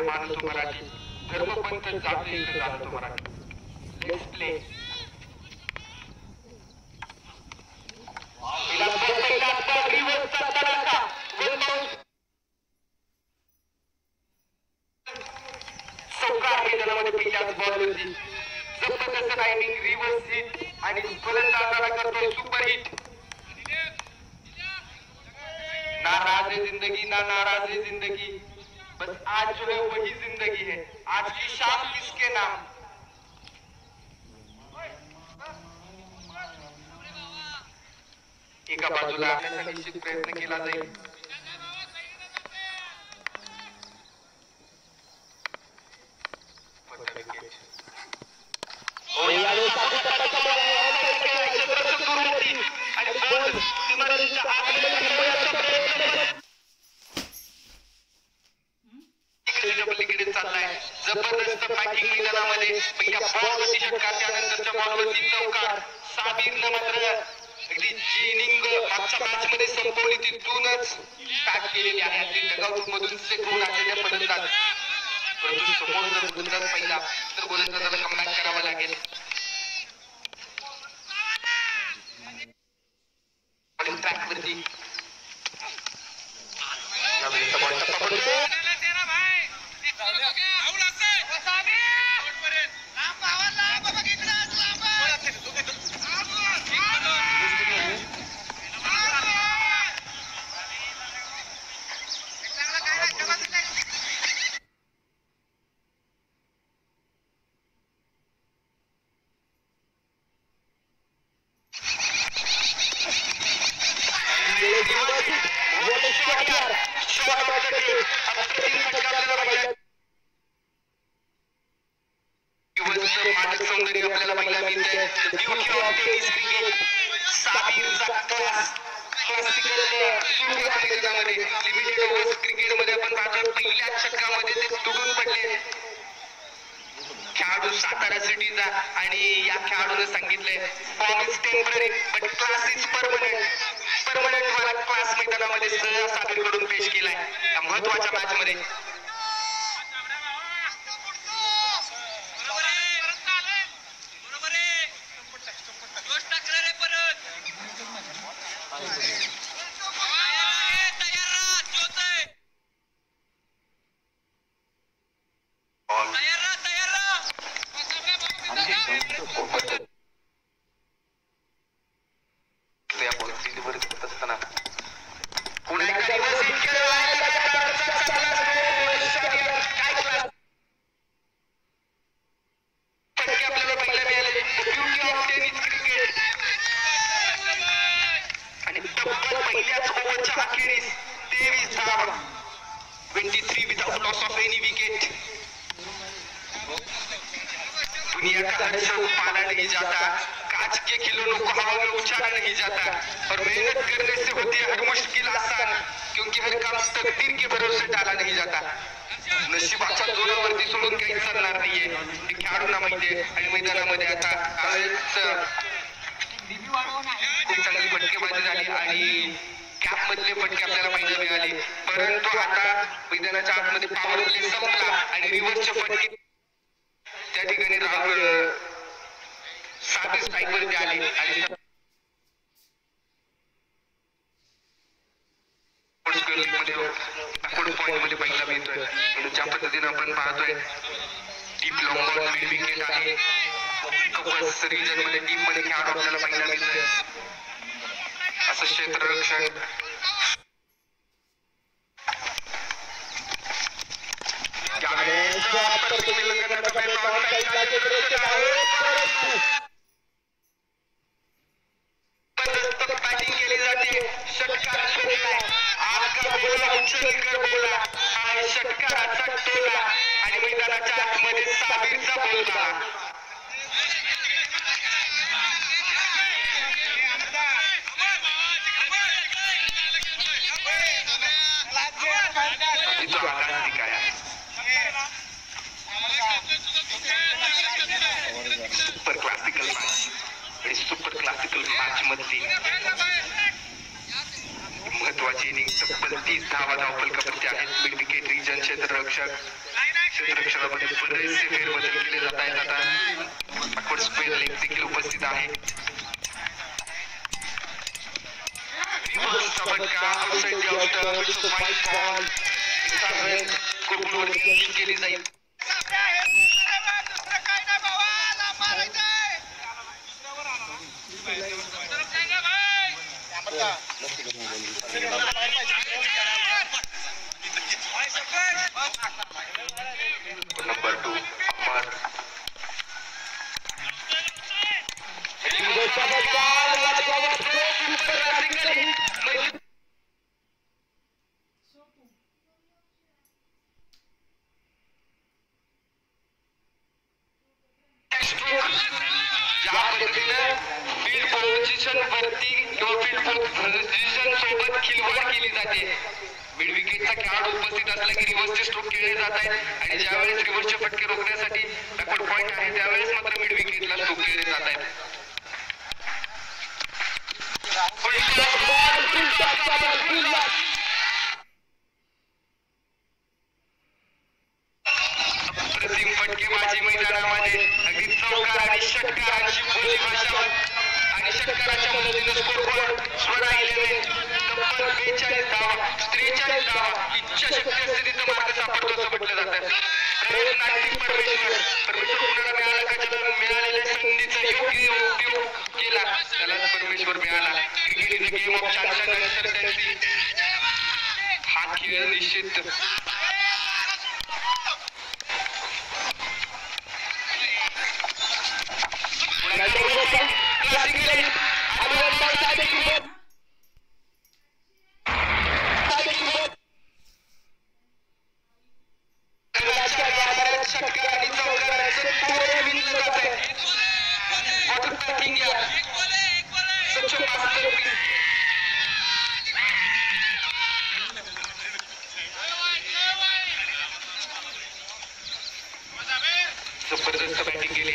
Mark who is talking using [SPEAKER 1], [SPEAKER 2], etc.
[SPEAKER 1] मानतो मराठी, धर्मपंथ जाते इथं जाणतो मराठी. Let's play. पहिला रिव्हर्सचा तडाखा, चौकार मैदानामध्ये पहिल्याच बॉलवरती जबरदस्त टायमिंग, रिव्हर्स हिट आणि फलंदाजाला करतोय सुपर हिट. ना राज है जिंदगी ना नाराज है जिंदगी, बस आज जो है वही जिंदगी है. आज की शाम किसके नाम. एका बाजूला आणण्याचा निश्चित प्रयत्न केला जाईल. जबरदस्त बॅटिंग मैदानामध्ये पहिल्या बॉलवरती षटकार, त्यानंतरच्या बॉलवरती चौकार. साबिरनं मात्र अगदी जी इनिंग मागच्या मॅच मध्ये संपवली तिथूनच पॅक केलेली आहे. अगदी डगआउट मधून सेट होऊन आलेल्या फलंदाज, परंतु समोर जर गोलंदाज पाहिला तर गोलंदाजाला कमबॅक करावा लागेल. बॉलिंग ट्रॅक वरती सौंदर्य आपल्याला पाहायला मिळतंय. ब्युटी ऑफ टेनिस क्रिकेट, साबिरचा क्लास, क्लासिकल सुरुवात मैदानामध्ये लिमिटेड ओव्हर्स क्रिकेट मध्ये आपण पाहतो पहिल्या षटकामध्ये ते तुडून पडले. खेळाडू सातारा सिटीचा आणि या खेळाडूने सांगितलंय form is temporary but class is permanent. Permanent वाला क्लास मैदानामध्ये सहज साबिर कडून पेश केलाय या महत्वाच्या मॅच मध्ये. पहिल्याच ओव्हरच्या अखेरीस 23 धावा, 23 without loss of any wicket. दुनिया का हर शौक पाला नहीं जाता, कांच के खिलौनों को हवा में उछाला नहीं जाता, और मेहनत करने से होती है हर मुश्किल आसान, क्योंकि हर काम तकदीर के भरोसे डाला नहीं जाता. नशिबाच्या जोरावरती सोडून काही चालणार नाहीये हे खेळाडूंना माहितीये. आणि मैदानामध्ये आता खूप चांगली फटकेबाजी झाली आणि कॅप मधले फटके आपल्याला पाहायला मिळाले, परंतु आता मैदानाच्या आतमध्ये पॉवर प्ले संपला आणि रिव्हर्सचे फटके त्या ठिकाणी साधे स्ट्राईक वरती आले आणि पॉइंट मध्ये पाहायला मिळतोय. आणि ज्या पद्धतीने आपण पाहतोय deep long ball mid wicket आहे. कव्हर्स रिजन मध्ये डीप मध्ये खेळाडू आपल्याला पाहायला मिळतोय. असं क्षेत्ररक्षण बॅटिंग केली जाते. षटकार ठोकलाय, आजचा बोला उचलकर बोला, हा षटकाराचा टोला आणि मैदानाच्या आतमध्ये साबिरचा बोल झाला. सुपर क्लासिकल मॅच आणि सुपर क्लासिकल मॅच मधली महत्वाची इनिंग. तब्बल 30 धावा धावफलकावरती आहेत. मिड विकेट रिजन क्षेत्ररक्षक क्षेत्ररक्षणामध्ये बरेचसे फेरबदल केले जात आहेत. आता बॅकवर्ड स्क्वेअर लेग देखील उपस्थित आहे. केली जाईल. नंबर 2 अमर ज्या पद्धतीने फील्ड पोझिशन वरती किंवा फील्ड पोझिशन सोबत खिलवाड केली जाते. मिड विकेटचा खेळाडू उपस्थित असला की रिव्हर्सचे स्ट्रोक खेळले जात आहेत आणि ज्यावेळेस रिव्हर्सचे फटके रोखण्यासाठी बॅकवर्ड पॉइंट आहे त्यावेळेस मात्र मिड विकेटला स्ट्रोक खेळले जात आहेत. अप्रतिम फटके माझी मैदानामध्ये अगदी चौकार आणि षटकारांची बोली भाषा आणि षटकाराच्या मदतीने स्कोरबोर्ड स्वरा 11 तब्बल 42 धावा 43 धावा इच्छाशक्ती असते तिथं मार्ग सापडतो असं म्हटलं जातं. प्रयत्नार्थी परमेश्वर कुणाला मिळाला का ज्याला मिळालेल्या संधीचा योग्य उपयोग केला त्यालाच परमेश्वर मिळाला. Cricket is a game of chance and uncertainty. हा खेळ निश्चित जबरदस्त बॅटिंग केली.